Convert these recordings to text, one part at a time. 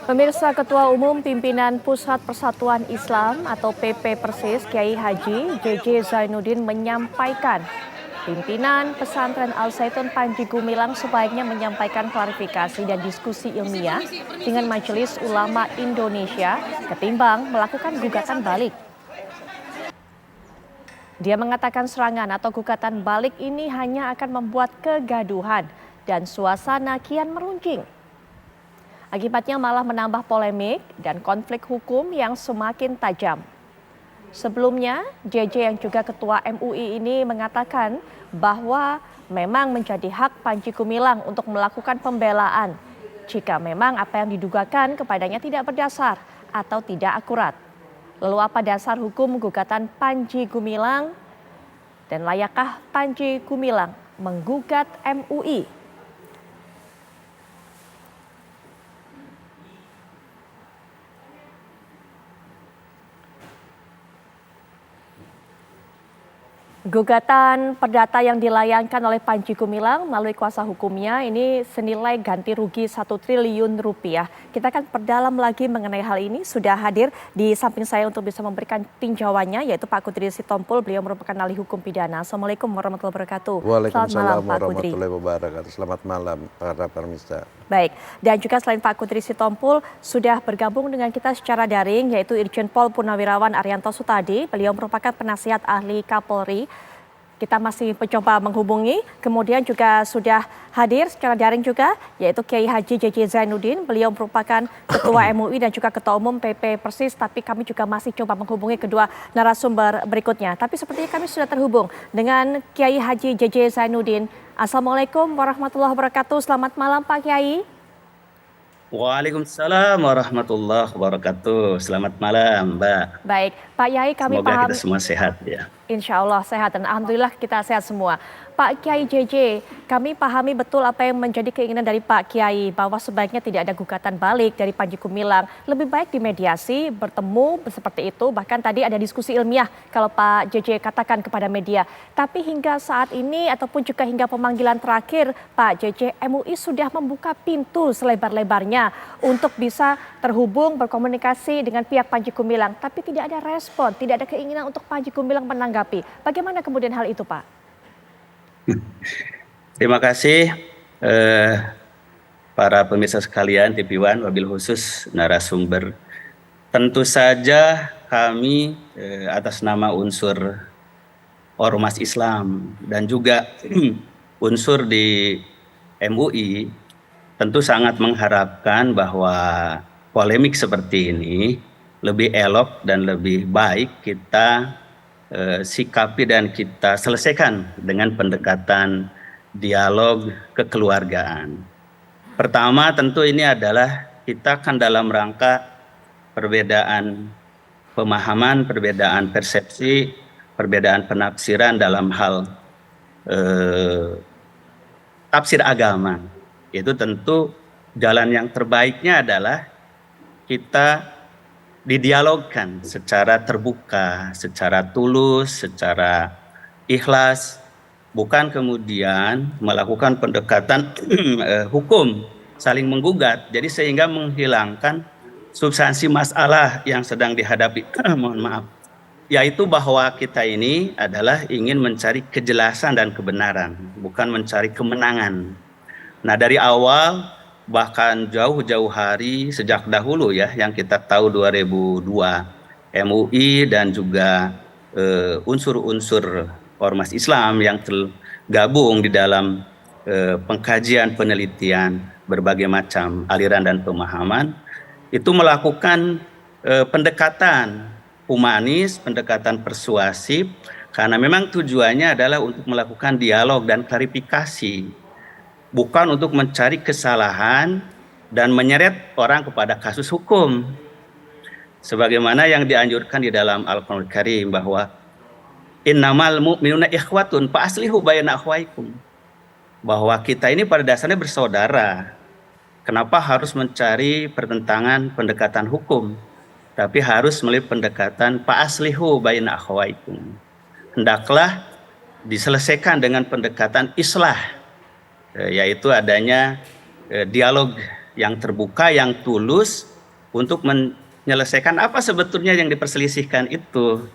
Pemirsa, Ketua Umum Pimpinan Pusat Persatuan Islam atau PP Persis Kiai Haji JJ Zainuddin menyampaikan pimpinan pesantren Al Zaitun Panji Gumilang sebaiknya menyampaikan klarifikasi dan diskusi ilmiah dengan Majelis Ulama Indonesia ketimbang melakukan gugatan balik. Dia mengatakan serangan atau gugatan balik ini hanya akan membuat kegaduhan dan suasana kian meruncing. Akibatnya malah menambah polemik dan konflik hukum yang semakin tajam. Sebelumnya, JJ yang juga Ketua MUI ini mengatakan bahwa memang menjadi hak Panji Gumilang untuk melakukan pembelaan jika memang apa yang didugakan kepadanya tidak berdasar atau tidak akurat. Lalu apa dasar hukum gugatan Panji Gumilang dan layakkah Panji Gumilang menggugat MUI? Gugatan perdata yang dilayangkan oleh Panji Gumilang melalui kuasa hukumnya ini senilai ganti rugi 1 triliun rupiah. Kita akan perdalam lagi mengenai hal ini. Sudah hadir di samping saya untuk bisa memberikan tinjauannya yaitu Pak Kudri Sitompul. Beliau merupakan ahli hukum pidana. Assalamualaikum warahmatullahi wabarakatuh. Waalaikumsalam warahmatullahi wabarakatuh. Selamat malam para pemirsa. Baik, dan juga selain Pak Kudri Sitompul sudah bergabung dengan kita secara daring yaitu Irjen Pol Purnawirawan Arianto Sutadi. Beliau merupakan penasihat ahli Kapolri. Kita masih mencoba menghubungi, kemudian juga sudah hadir secara daring juga yaitu Kiai Haji JJ Zainuddin. Beliau merupakan Ketua MUI dan juga Ketua Umum PP Persis, tapi kami juga masih coba menghubungi kedua narasumber berikutnya. Tapi sepertinya kami sudah terhubung dengan Kiai Haji JJ Zainuddin. Assalamualaikum warahmatullahi wabarakatuh. Selamat malam Pak Kiai. Waalaikumsalam warahmatullahi wabarakatuh. Selamat malam, Mbak. Baik, Pak Kiai kami Semoga paham. kita semua sehat ya. Insya Allah sehat dan alhamdulillah kita sehat semua. Pak Kiai JJ, kami pahami betul apa yang menjadi keinginan dari Pak Kiai bahwa sebaiknya tidak ada gugatan balik dari Panji Gumilang. Lebih baik dimediasi, bertemu seperti itu. Bahkan tadi ada diskusi ilmiah kalau Pak JJ katakan kepada media. Tapi hingga saat ini ataupun juga hingga pemanggilan terakhir Pak JJ, MUI sudah membuka pintu selebar-lebarnya untuk bisa terhubung berkomunikasi dengan pihak Panji Gumilang. Tapi tidak ada respon, tidak ada keinginan untuk Panji Gumilang menanggapi. Bagaimana kemudian hal itu Pak? Terima kasih para pemirsa sekalian, TV One, wabil khusus narasumber. Tentu saja kami atas nama unsur Ormas Islam dan juga unsur di MUI tentu sangat mengharapkan bahwa polemik seperti ini lebih elok dan lebih baik kita sikapi dan kita selesaikan dengan pendekatan dialog kekeluargaan. Pertama tentu ini adalah kita kan dalam rangka perbedaan pemahaman, perbedaan persepsi, perbedaan penafsiran dalam hal tafsir agama. Itu tentu jalan yang terbaiknya adalah kita didialogkan secara terbuka, secara tulus, secara ikhlas, bukan kemudian melakukan pendekatan hukum saling menggugat. Jadi sehingga menghilangkan substansi masalah yang sedang dihadapi. Mohon maaf. Yaitu bahwa kita ini adalah ingin mencari kejelasan dan kebenaran, bukan mencari kemenangan. Nah, dari awal bahkan jauh-jauh hari sejak dahulu ya, yang kita tahu 2002 MUI dan juga unsur-unsur Ormas Islam yang tergabung di dalam pengkajian penelitian berbagai macam aliran dan pemahaman itu melakukan pendekatan humanis, pendekatan persuasif, karena memang tujuannya adalah untuk melakukan dialog dan klarifikasi, bukan untuk mencari kesalahan dan menyeret orang kepada kasus hukum. Sebagaimana yang dianjurkan di dalam Al-Qur'anul Karim bahwa innamal mu'minuna ikhwatun fa aslihu baina akhwaikum. Bahwa kita ini pada dasarnya bersaudara. Kenapa harus mencari pertentangan pendekatan hukum? Tapi harus melalui pendekatan fa aslihu baina akhwaikum. Hendaklah diselesaikan dengan pendekatan islah, yaitu adanya dialog yang terbuka, yang tulus untuk menyelesaikan apa sebetulnya yang diperselisihkan itu.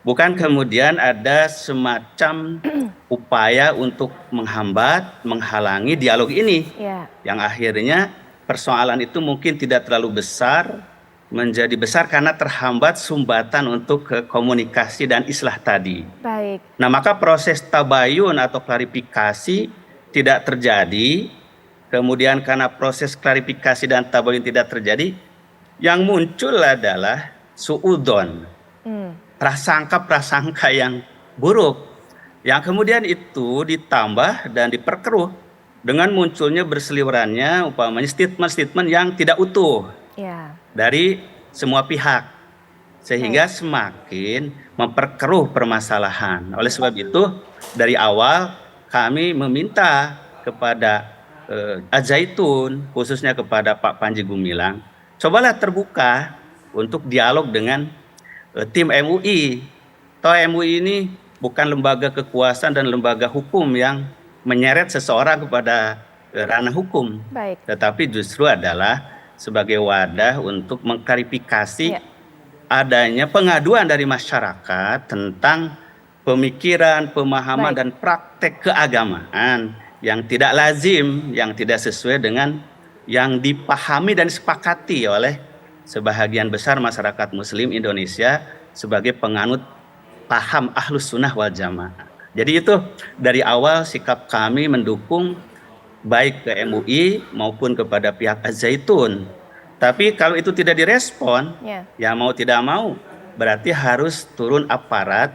Bukan kemudian ada semacam upaya untuk menghambat, menghalangi dialog ini. Ya, Yang akhirnya persoalan itu mungkin tidak terlalu besar, menjadi besar karena terhambat sumbatan untuk komunikasi dan islah tadi. baik. Nah, maka proses tabayun atau klarifikasi tidak terjadi. Kemudian karena proses klarifikasi dan tabayun tidak terjadi, yang muncul adalah suudon, Hmm, prasangka-prasangka yang buruk. Yang kemudian itu ditambah dan diperkeruh dengan munculnya berseliwerannya umpamanya statement-statement yang tidak utuh ya, dari semua pihak, baik. sehingga semakin memperkeruh permasalahan. Oleh sebab itu, dari awal kami meminta kepada Al-Zaitun, khususnya kepada Pak Panji Gumilang, cobalah terbuka untuk dialog dengan tim MUI. Toh MUI ini bukan lembaga kekuasaan dan lembaga hukum yang menyeret seseorang kepada ranah hukum, Baik. tetapi justru adalah sebagai wadah untuk mengklarifikasi Ya, adanya pengaduan dari masyarakat tentang pemikiran, pemahaman, baik. dan praktek keagamaan yang tidak lazim, yang tidak sesuai dengan yang dipahami dan disepakati oleh sebahagian besar masyarakat Muslim Indonesia sebagai penganut paham Ahlus Sunnah wal Jamaah. Jadi itu dari awal sikap kami mendukung baik ke MUI maupun kepada pihak Az-Zaitun. Tapi kalau itu tidak direspon, Ya, ya mau tidak mau berarti harus turun aparat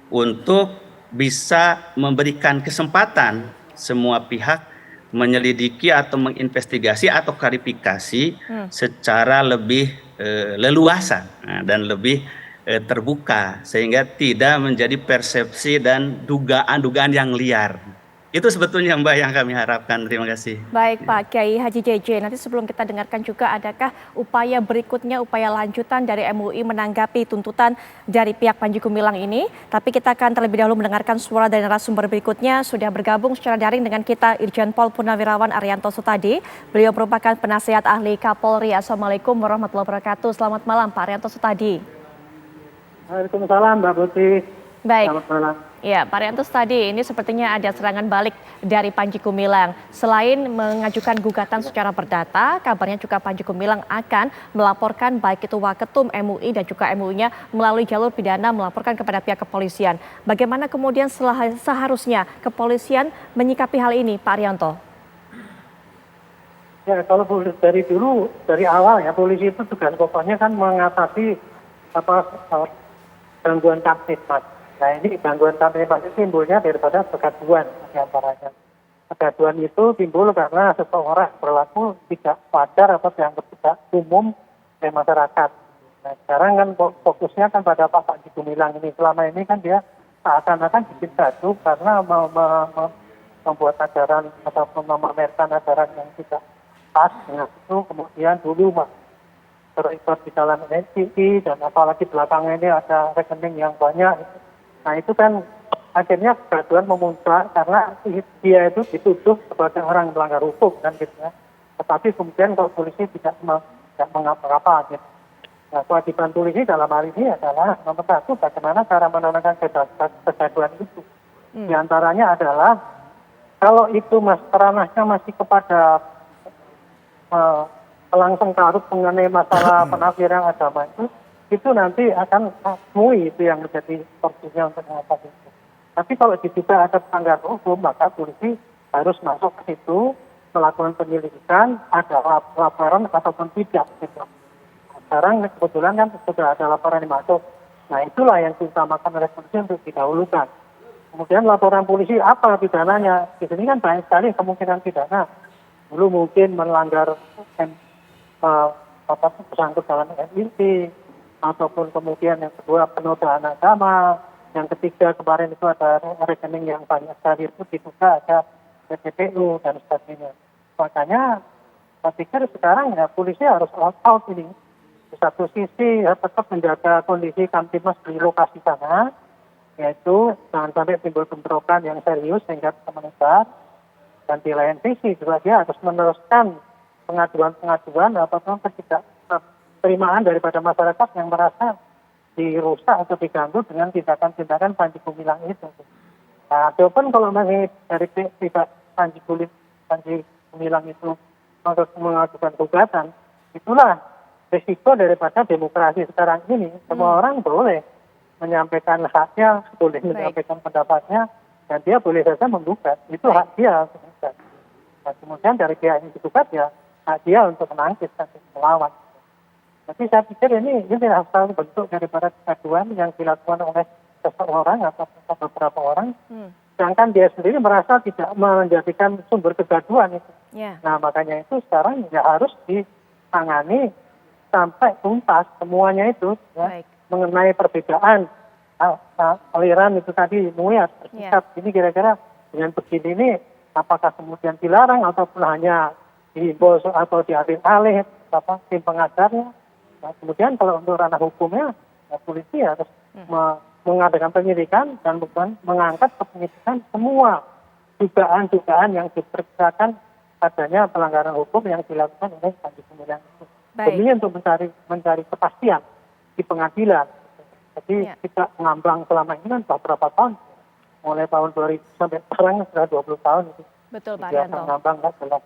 untuk bisa memberikan kesempatan semua pihak menyelidiki atau menginvestigasi atau klarifikasi secara lebih leluasa dan lebih terbuka, sehingga tidak menjadi persepsi dan dugaan-dugaan yang liar. Itu sebetulnya Mbak yang kami harapkan. Terima kasih. baik Pak Kiai Haji JJ. Nanti sebelum kita dengarkan juga, adakah upaya berikutnya, upaya lanjutan dari MUI menanggapi tuntutan dari pihak Panji Gumilang ini? Tapi kita akan terlebih dahulu mendengarkan suara dari narasumber berikutnya. Sudah bergabung secara daring dengan kita Irjen Pol Purnawirawan Arianto Sutadi. Beliau merupakan penasihat ahli Kapolri. Assalamualaikum warahmatullahi wabarakatuh. Selamat malam Pak Arianto Sutadi. Waalaikumsalam Mbak Putri. Baik. Selamat malam. Ya, Pak Rianto tadi ini sepertinya ada serangan balik dari Panji Gumilang. Selain mengajukan gugatan secara perdata, kabarnya juga Panji Gumilang akan melaporkan baik itu Waketum MUI dan juga MUI-nya melalui jalur pidana melaporkan kepada pihak kepolisian. Bagaimana kemudian seharusnya kepolisian menyikapi hal ini, Pak Rianto? Ya, kalau dari awal ya, polisi itu tugas pokoknya kan mengatasi gangguan kamtipmas. Nah, ini gangguan kamtipmas itu timbulnya daripada kegaduhan diantaranya. Kegaduhan itu timbul karena seseorang berlaku tidak wajar atau dianggap tidak umum oleh masyarakat. Nah, sekarang kan fokusnya kan pada Pak Panji Gumilang ini. Selama ini kan dia seakan-akan bikin gaduh karena membuat ajaran atau memamerkan ajaran yang tidak pas. Nah, itu kemudian dulu terlibat di dalam NCI dan apalagi belakangan ini ada rekening yang banyak. Nah, itu kan akhirnya kegaduhan memuncak karena dia itu dituduh sebagai orang melanggar hukum kan gitu ya. Tetapi kemudian kalau polisi tidak mengapa-apa gitu. Nah, kewajiban polisi dalam hal ini adalah nomor satu, bagaimana cara menenangkan kegaduhan itu. Di antaranya adalah kalau itu ranahnya masih kepada langsung karut mengenai masalah penafsiran agama itu nanti akan MUI itu yang menjadi porsinya untuk mengatasi itu. Tapi kalau diduga ada pelanggaran hukum, maka polisi harus masuk ke situ, melakukan penyelidikan, ada laporan ataupun tidak. Gitu. Sekarang kebetulan kan sudah ada laporan yang masuk. Nah, itulah yang diutamakan oleh polisi untuk didahulukan. Kemudian laporan polisi apa pidananya? Di sini kan banyak sekali kemungkinan pidana. Dulu mungkin melanggar bersangkut dalam NIT, ataupun kemudian yang kedua penodaan agama, yang ketiga kemarin itu ada rekening yang banyak sekali itu diduga ada PPPU dan sebagainya. Makanya saya pikir sekarang ya polisi harus all out ini. Di satu sisi ya, tetap menjaga kondisi kamtipmas di lokasi sana, yaitu jangan sampai timbul bentrokan yang serius sehingga bisa menyebar. Dan di lain sisi juga dia harus meneruskan pengaduan ataupun ketidakterimaan daripada masyarakat yang merasa dirusak atau diganggu dengan tindakan-tindakan Panji Gumilang itu. Nah, adapun kalau masih dari pihak Panji Gumilang itu mengajukan gugatan, itulah risiko daripada demokrasi sekarang ini. Semua orang boleh menyampaikan haknya, boleh menyampaikan pendapatnya, dan dia boleh saja menggugat. Itu hak dia. Nah, kemudian dari pihak yang digugat ya hak dia untuk menangkis dan melawan. Jadi saya pikir ini adalah salah satu bentuk daripada kegaduhan yang dilakukan oleh seseorang atau beberapa orang. Sedangkan dia sendiri merasa tidak menjadikan sumber kegaduhan itu. Nah, makanya itu sekarang ya harus ditangani sampai tuntas semuanya itu ya, mengenai perbedaan aliran itu tadi MUI bersikap ini kira-kira dengan begini ini apakah kemudian dilarang ataupun hanya dihimbau atau dialih-alih tim pengacarnya. Nah, kemudian kalau untuk ranah hukumnya ya, polisi harus mengadakan penyidikan dan bukan mengangkat ke penyidikan semua dugaan-dugaan yang diperkirakan adanya pelanggaran hukum yang dilakukan oleh Panji Gumilang itu. Demi untuk mencari kepastian di pengadilan. Jadi kita ngambang selama ini kan beberapa tahun, mulai tahun 2000 sampai sekarang sudah 20 tahun itu. Betul Pak Rianto. Ngambang nggak jelas.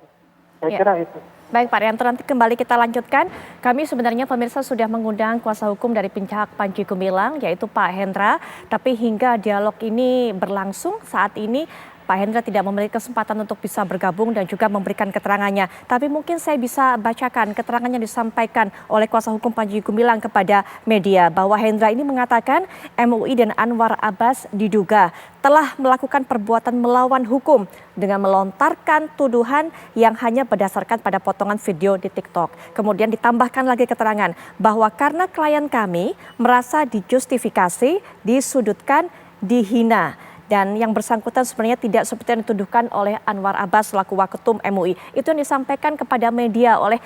Saya kira itu. Baik Pak Rianto, nanti kembali kita lanjutkan. Kami sebenarnya pemirsa sudah mengundang kuasa hukum dari pihak Panji Gumilang, yaitu Pak Hendra. Tapi hingga dialog ini berlangsung saat ini, Pak Hendra tidak memiliki kesempatan untuk bisa bergabung dan juga memberikan keterangannya. Tapi mungkin saya bisa bacakan keterangan yang disampaikan oleh kuasa hukum Panji Gumilang kepada media. Bahwa Hendra ini mengatakan MUI dan Anwar Abbas diduga telah melakukan perbuatan melawan hukum dengan melontarkan tuduhan yang hanya berdasarkan pada potongan video di TikTok. Kemudian ditambahkan lagi keterangan bahwa karena klien kami merasa dijustifikasi, disudutkan, dihina. Dan yang bersangkutan sebenarnya tidak seperti yang dituduhkan oleh Anwar Abbas selaku Waketum MUI. Itu yang disampaikan kepada media oleh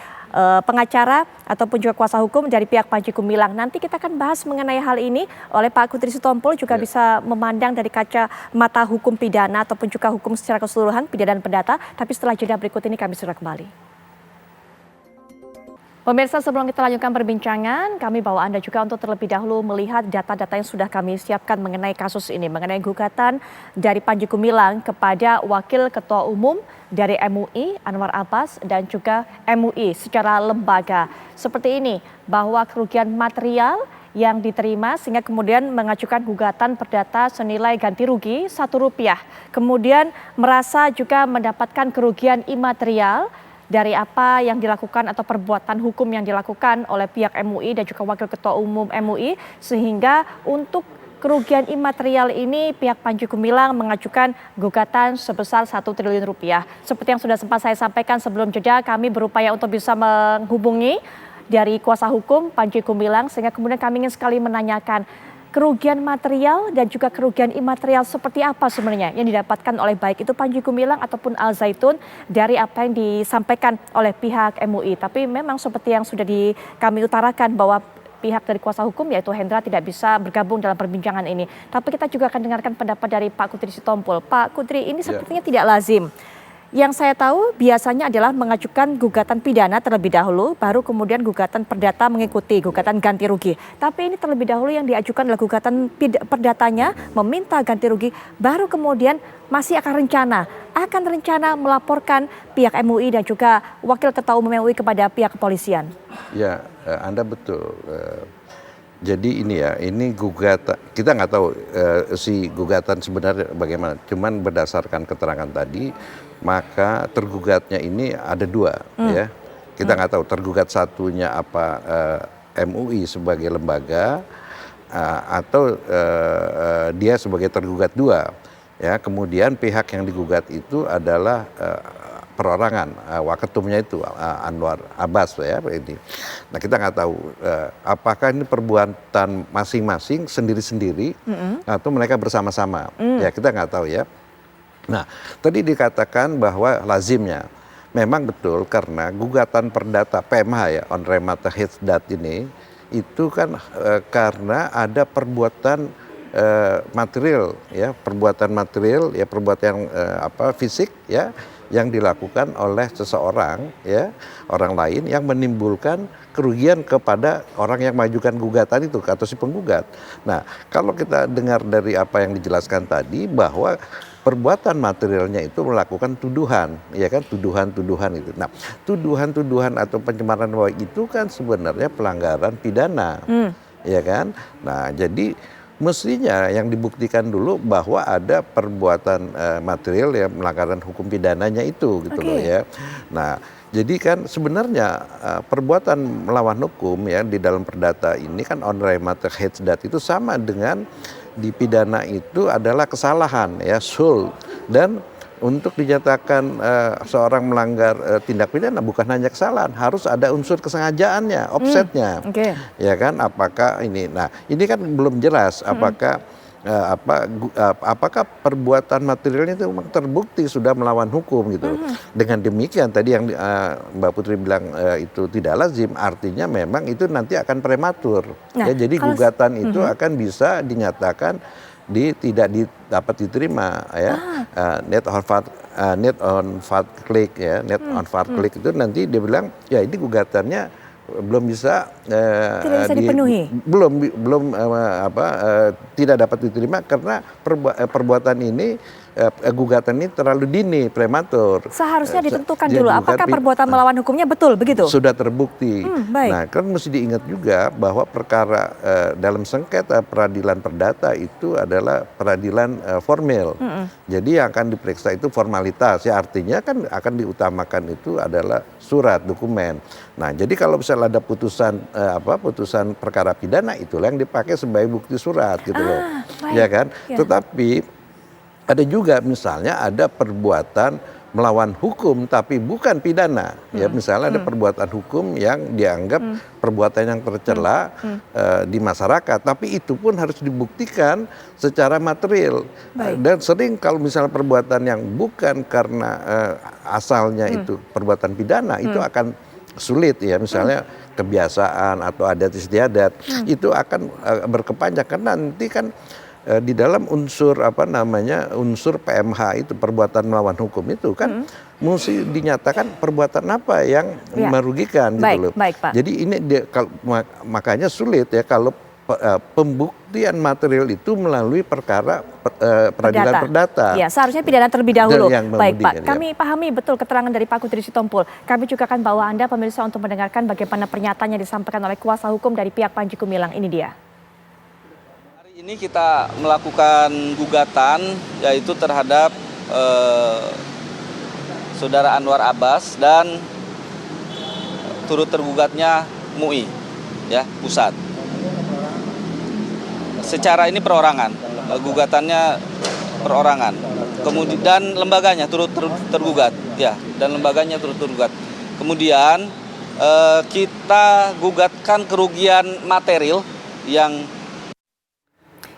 pengacara ataupun juga kuasa hukum dari pihak Panji Gumilang. Nanti kita akan bahas mengenai hal ini oleh Pak Kudri Sitompul juga bisa memandang dari kacamata hukum pidana ataupun juga hukum secara keseluruhan, pidana dan perdata. Tapi setelah jeda berikut ini kami segera kembali. Pemirsa, sebelum kita lanjutkan perbincangan, kami bawa Anda juga untuk terlebih dahulu melihat data-data yang sudah kami siapkan mengenai kasus ini, mengenai gugatan dari Panji Gumilang kepada Wakil Ketua Umum dari MUI, Anwar Abbas, dan juga MUI secara lembaga. Seperti ini, bahwa kerugian material yang diterima sehingga kemudian mengajukan gugatan perdata senilai ganti rugi Rp1. Kemudian merasa juga mendapatkan kerugian imaterial dari apa yang dilakukan atau perbuatan hukum yang dilakukan oleh pihak MUI dan juga Wakil Ketua Umum MUI, sehingga untuk kerugian imaterial ini pihak Panji Gumilang mengajukan gugatan sebesar Rp1 triliun. Seperti yang sudah sempat saya sampaikan sebelum jeda, kami berupaya untuk bisa menghubungi dari kuasa hukum Panji Gumilang sehingga kemudian kami ingin sekali menanyakan kerugian material dan juga kerugian imaterial seperti apa sebenarnya yang didapatkan oleh baik itu Panji Gumilang ataupun Al Zaitun dari apa yang disampaikan oleh pihak MUI. Tapi memang seperti yang sudah kami utarakan bahwa pihak dari kuasa hukum yaitu Hendra tidak bisa bergabung dalam perbincangan ini. Tapi kita juga akan dengarkan pendapat dari Pak Kudri Sitompul. Pak Kudri, ini sepertinya tidak lazim. Yang saya tahu biasanya adalah mengajukan gugatan pidana terlebih dahulu, baru kemudian gugatan perdata mengikuti gugatan ganti rugi. Tapi ini terlebih dahulu yang diajukan adalah gugatan perdatanya meminta ganti rugi, baru kemudian masih akan rencana melaporkan pihak MUI dan juga Wakil Ketua Umum MUI kepada pihak kepolisian. Ya, Anda betul. Jadi ini ya, ini gugatan, kita nggak tahu si gugatan sebenarnya bagaimana. Cuman berdasarkan keterangan tadi, maka tergugatnya ini ada dua ya. Kita nggak tahu tergugat satunya apa MUI sebagai lembaga atau dia sebagai tergugat dua. Ya, kemudian pihak yang digugat itu adalah perorangan waketumnya itu Anwar Abbas ya ini. Nah kita nggak tahu apakah ini perbuatan masing-masing sendiri-sendiri atau mereka bersama-sama. Ya kita nggak tahu ya. Nah tadi dikatakan bahwa lazimnya memang betul karena gugatan perdata PMH ya on remata hitsdat ini itu kan karena ada perbuatan material ya perbuatan fisik ya yang dilakukan oleh seseorang, ya, orang lain yang menimbulkan kerugian kepada orang yang mengajukan gugatan itu atau si penggugat. Nah, kalau kita dengar dari apa yang dijelaskan tadi bahwa perbuatan materialnya itu melakukan tuduhan, ya kan, tuduhan-tuduhan itu. Nah, tuduhan-tuduhan atau pencemaran nama baik itu kan sebenarnya pelanggaran pidana, ya kan. Nah, jadi mestinya yang dibuktikan dulu bahwa ada perbuatan material yang melanggaran hukum pidananya itu, gitu loh ya. Nah, jadi kan sebenarnya perbuatan melawan hukum ya di dalam perdata ini kan on remand hetsdat itu sama dengan di pidana itu adalah kesalahan ya, sul, dan untuk dinyatakan seorang melanggar tindak pidana bukan hanya kesalahan, harus ada unsur kesengajaannya, offsetnya, ya kan? Apakah ini? Nah, ini kan belum jelas apakah apakah perbuatan materialnya itu memang terbukti sudah melawan hukum gitu. Dengan demikian tadi yang Mbak Putri bilang itu tidak lazim, artinya memang itu nanti akan prematur. Nah, ya, jadi gugatan itu akan bisa dinyatakan tidak dapat diterima ya. Net on fat click ya, net on fat click itu nanti dia bilang ya ini gugatannya belum bisa tidak bisa dipenuhi. Tidak dapat diterima karena perbuatan ini gugatan ini terlalu dini, prematur. Seharusnya ditentukan dulu apakah perbuatan melawan hukumnya betul begitu? Sudah terbukti. Baik. Nah, kan mesti diingat juga bahwa perkara dalam sengketa peradilan perdata itu adalah peradilan formil. Jadi yang akan diperiksa itu formalitas, ya artinya kan akan diutamakan itu adalah surat, dokumen. Nah, jadi kalau misalnya ada putusan putusan perkara pidana itulah yang dipakai sebagai bukti surat gitu loh. Ya kan? Ya. Tetapi ada juga misalnya ada perbuatan melawan hukum tapi bukan pidana. Ya, misalnya ada perbuatan hukum yang dianggap perbuatan yang tercela di masyarakat, tapi itu pun harus dibuktikan secara material. Dan sering kalau misalnya perbuatan yang bukan karena asalnya itu perbuatan pidana itu akan sulit ya, misalnya kebiasaan atau adat istiadat itu akan berkepanjang karena nanti kan di dalam unsur unsur PMH itu perbuatan melawan hukum itu kan mesti dinyatakan perbuatan apa yang merugikan gitu loh. Pak. Jadi ini makanya sulit ya kalau pembuktian material itu melalui perkara peradilan perdata. Ya, seharusnya pidana terlebih dahulu. Baik Pak, ya. kami pahami betul keterangan dari Pak Kudri Sitompul. Kami juga akan bawa Anda pemirsa untuk mendengarkan bagaimana pernyataan yang disampaikan oleh kuasa hukum dari pihak Panji Gumilang. Ini dia. Ini kita melakukan gugatan yaitu terhadap Saudara Anwar Abbas dan turut tergugatnya MUI ya, pusat. Secara ini perorangan, gugatannya perorangan. Kemudian dan lembaganya turut tergugat ya, dan lembaganya turut tergugat. Kemudian kita gugatkan kerugian material yang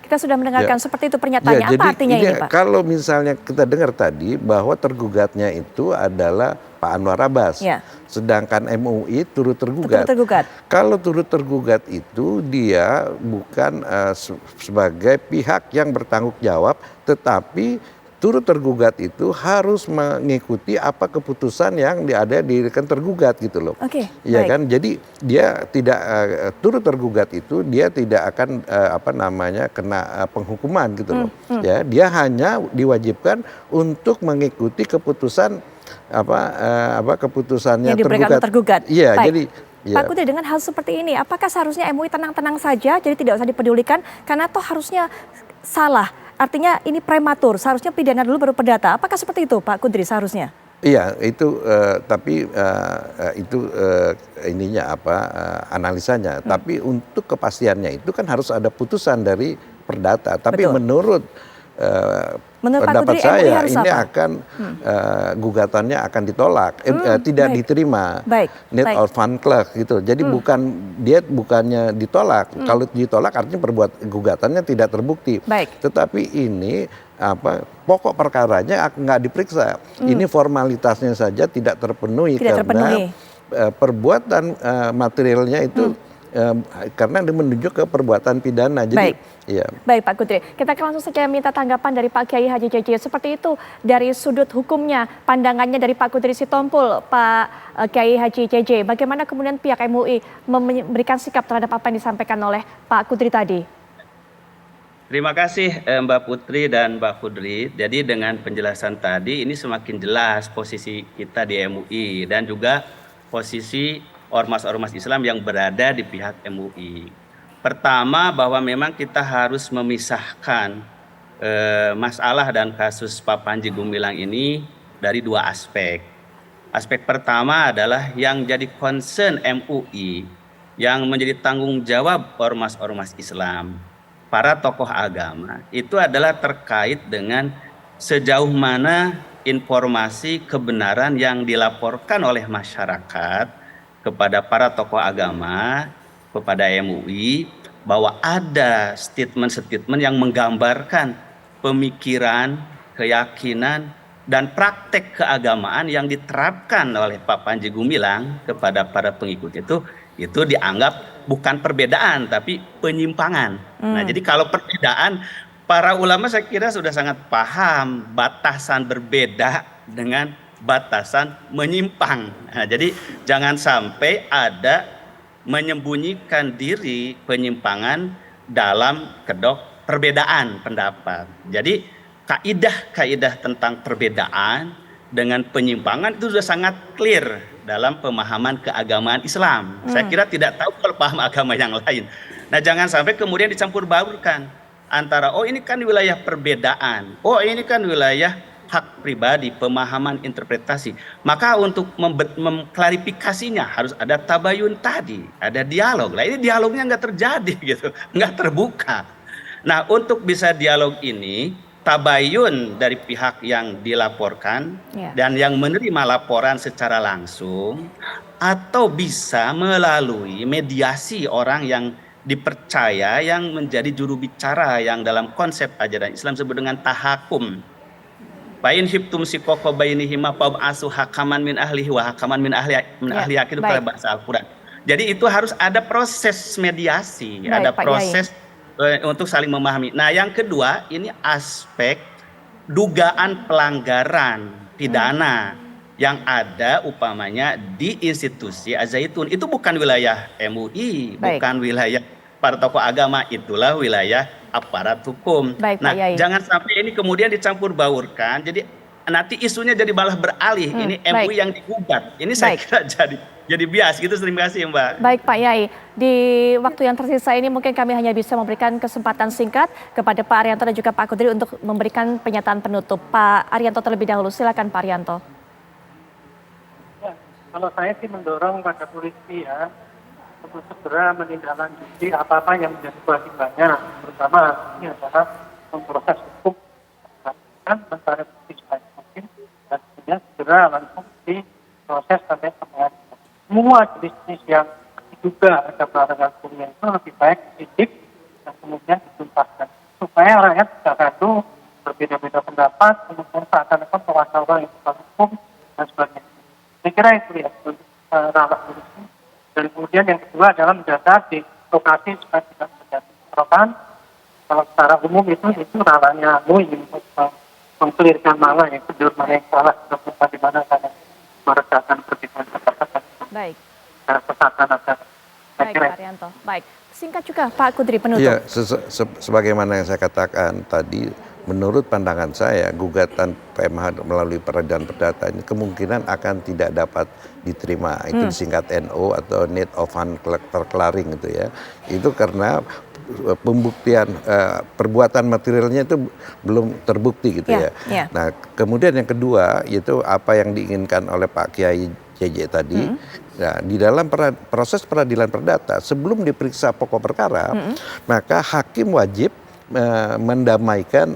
kita sudah mendengarkan seperti itu pernyataannya. Apa artinya ini Pak? Kalau misalnya kita dengar tadi bahwa tergugatnya itu adalah Pak Anwar Abbas, sedangkan MUI turut tergugat. Kalau turut tergugat itu dia bukan sebagai pihak yang bertanggung jawab, tetapi turut tergugat itu harus mengikuti apa keputusan yang ada di rekan tergugat gitu loh. Ya kan, jadi dia tidak turut tergugat itu dia tidak akan kena penghukuman gitu loh. Ya, dia hanya diwajibkan untuk mengikuti keputusan keputusannya yang diberikan tergugat. Iya, jadi Pak Kudri, dengan hal seperti ini, apakah seharusnya MUI tenang-tenang saja, jadi tidak usah dipedulikan, karena toh harusnya salah. Artinya ini prematur, seharusnya pidana dulu baru perdata. Apakah seperti itu Pak Kudri seharusnya? Iya, itu tapi itu analisanya. Tapi untuk kepastiannya itu kan harus ada putusan dari perdata. Tapi menurut pendapat saya ini akan gugatannya akan ditolak, tidak diterima, net or fun clerk gitu. Jadi bukannya ditolak. Kalau ditolak artinya gugatannya tidak terbukti. Tetapi ini pokok perkaranya nggak diperiksa. Ini formalitasnya saja tidak terpenuhi karena perbuatan materialnya itu karena dia menunjuk ke perbuatan pidana. Jadi, Baik. ya. Baik Pak Kudri, kita akan langsung saja minta tanggapan dari Pak Kiai Haji JJ. Seperti itu dari sudut hukumnya, pandangannya dari Pak Kudri Sitompul, Pak Kiai Haji JJ. Bagaimana kemudian pihak MUI memberikan sikap terhadap apa yang disampaikan oleh Pak Kudri tadi? Terima kasih Mbak Putri dan Mbak Kudri. Jadi dengan penjelasan tadi ini semakin jelas posisi kita di MUI dan juga posisi ormas-ormas Islam yang berada di pihak MUI. Pertama, bahwa memang kita harus memisahkan masalah dan kasus Pak Panji Gumilang ini dari dua aspek. Aspek pertama adalah yang jadi concern MUI, yang menjadi tanggung jawab ormas-ormas Islam, para tokoh agama, itu adalah terkait dengan sejauh mana informasi kebenaran yang dilaporkan oleh masyarakat kepada para tokoh agama, kepada MUI, bahwa ada statement-statement yang menggambarkan pemikiran, keyakinan, dan praktek keagamaan yang diterapkan oleh Pak Panji Gumilang kepada para pengikut itu dianggap bukan perbedaan tapi penyimpangan. Nah, jadi kalau perbedaan, para ulama saya kira sudah sangat paham batasan berbeda dengan batasan menyimpang. Nah, jadi jangan sampai ada menyembunyikan diri penyimpangan dalam kedok perbedaan pendapat. Jadi kaidah-kaidah tentang perbedaan dengan penyimpangan itu sudah sangat clear dalam pemahaman keagamaan Islam. Saya kira tidak tahu kalau paham agama yang lain. Nah, jangan sampai kemudian dicampur baurkan antara ini kan wilayah perbedaan, ini kan wilayah hak pribadi, pemahaman, interpretasi. Maka untuk mengklarifikasinya harus ada tabayun tadi, ada dialog. Nah, ini dialognya nggak terjadi gitu, nggak terbuka. Nah, untuk bisa dialog ini, tabayun dari pihak yang dilaporkan dan yang menerima laporan secara langsung, atau bisa melalui mediasi orang yang dipercaya yang menjadi juru bicara yang dalam konsep ajaran Islam disebut dengan tahakum. Bain hibtum sikoko bainihima fab'asu hakaman min ahlihi wa hakaman min ahliha itu pada bahasa Al-Quran. Jadi itu harus ada proses mediasi, ada proses untuk saling memahami. Nah, yang kedua ini aspek dugaan pelanggaran pidana yang ada upamanya di institusi Az-Zaitun. Itu bukan wilayah MUI, bukan wilayah para tokoh agama, itulah wilayah aparat hukum. Nah, jangan sampai ini kemudian dicampur baurkan. Jadi nanti isunya jadi malah beralih. Ini MUI yang digugat. Ini saya kira jadi bias gitu. Terima kasih Mbak. Baik Pak Yai, di waktu yang tersisa ini mungkin kami hanya bisa memberikan kesempatan singkat kepada Pak Arianto dan juga Pak Kudri untuk memberikan pernyataan penutup. Pak Arianto terlebih dahulu, silakan Pak Arianto. Ya, kalau saya sih mendorong pada polisi ya, untuk segera menindaklanjuti apa-apa yang menjadi kewajibannya, terutama ini adalah memproses hukum mencari bukti sebaik mungkin dan kemudian segera langsung diproses sampai ke pengadilan. Semua jenis-jenis yang diduga ada pelanggaran hukumnya itu lebih baik disidik dan kemudian dituntaskan supaya rakyat tidak gaduh, berbeda-beda pendapat, kemudian seakan-akan penguasa yang hukum dan sebagainya. Saya kira itu ya untuk ranah polisi. Dan kemudian yang kedua adalah menjaga di lokasi supaya tidak terjadi bentrokan. Kalau secara umum itu ranahnya MUI untuk mengkelirkan mana yang benar, mana yang salah, bagaimana cara meredakan perbedaan pendapat. Baik. Kesatuan agama. Baik Pak Arianto. Baik. Singkat juga Pak Kudri penutup. Iya, sebagaimana yang saya katakan tadi, menurut pandangan saya gugatan PMH melalui peradilan perdata ini kemungkinan akan tidak dapat diterima. Itu disingkat NO atau Need of Unclearing itu ya. Itu karena pembuktian perbuatan materialnya itu belum terbukti gitu ya. Nah, kemudian yang kedua yaitu apa yang diinginkan oleh Pak Kiai JJ tadi. Nah, di dalam proses peradilan perdata sebelum diperiksa pokok perkara, maka hakim wajib mendamaikan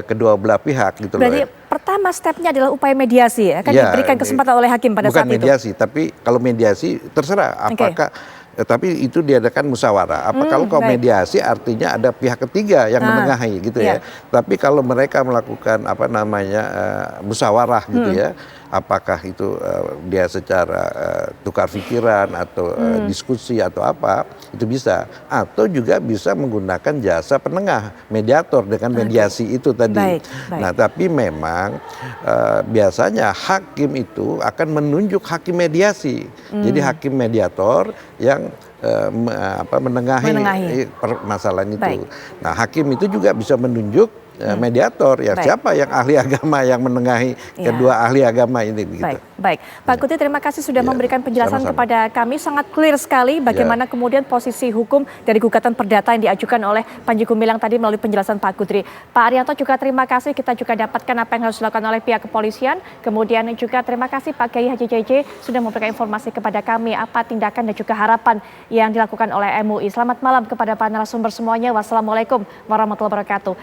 kedua belah pihak gitu. Berarti pertama stepnya adalah upaya mediasi ya, akan diberikan kesempatan oleh hakim pada saat itu. Bukan mediasi, tapi kalau mediasi terserah apakah Tapi itu diadakan musyawarah. Kalau mediasi artinya ada pihak ketiga yang menengahi gitu ya. Tapi kalau mereka melakukan musyawarah gitu ya, apakah itu dia secara tukar pikiran atau diskusi atau apa, itu bisa. Atau juga bisa menggunakan jasa penengah, mediator dengan mediasi itu tadi. Nah, tapi memang biasanya hakim itu akan menunjuk hakim mediasi. Jadi hakim mediator yang menengahi permasalahan itu. Nah, hakim itu juga bisa menunjuk mediator ya. Siapa yang ahli agama yang menengahi kedua ahli agama ini begitu. Baik. Pak Kudri, terima kasih sudah memberikan penjelasan kepada kami, sangat clear sekali bagaimana kemudian posisi hukum dari gugatan perdata yang diajukan oleh Panji Gumilang tadi melalui penjelasan Pak Kudri. Pak Arianto juga terima kasih, kita juga dapatkan apa yang harus dilakukan oleh pihak kepolisian. Kemudian juga terima kasih Pak Kiai Haji JJ sudah memberikan informasi kepada kami apa tindakan dan juga harapan yang dilakukan oleh MUI. Selamat malam kepada para narasumber semuanya. Wassalamualaikum warahmatullahi wabarakatuh.